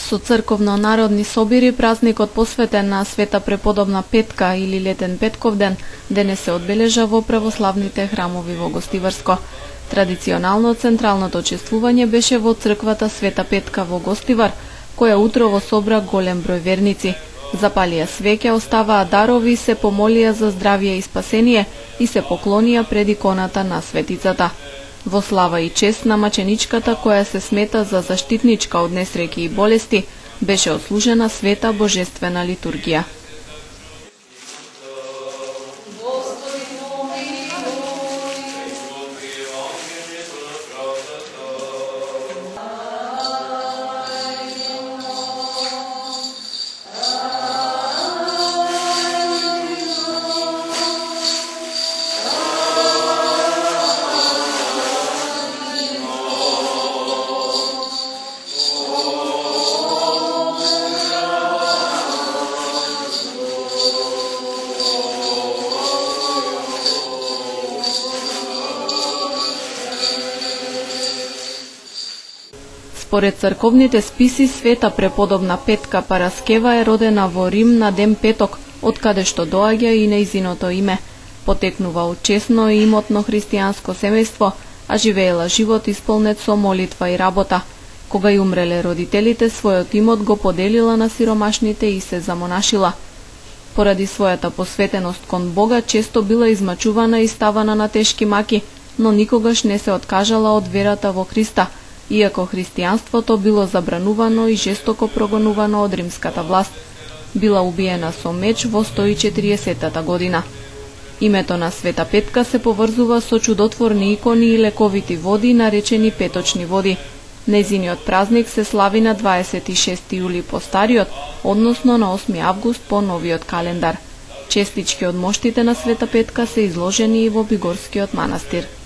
Со црковно-народни собири празникот посветен на Света Преподобна Петка или Летен Петковден денес се одбележа во православните храмови во Гостиварско. Традиционално централното чествување беше во црквата Света Петка во Гостивар, која утрово собра голем број верници. Запалија свеќа, оставаа дарови, се помолија за здравје и спасение и се поклонија пред иконата на светицата. Во слава и чест на маченичката, која се смета за заштитничка од несреќи и болести, беше отслужена света божествена литургија. Според црковните списи, Света Преподобна Петка Параскева е родена во Рим на ден петок, од каде што доаѓа и нејзиното име. Потекнува од честно и имотно христијанско семејство, а живеела живот исполнет со молитва и работа. Кога и умреле родителите, својот имот го поделила на сиромашните и се замонашила. Поради својата посветеност кон Бога, често била измачувана и ставана на тешки маки, но никогаш не се откажала од верата во Христа, иако христијанството било забранувано и жестоко прогонувано од римската власт. Била убиена со меч во 140-та година. Името на Света Петка се поврзува со чудотворни икони и лековити води, наречени петочни води. Нејзиниот празник се слави на 26 јули по стариот, односно на 8 август по новиот календар. Честички од моштите на Света Петка се изложени и во Бигорскиот манастир.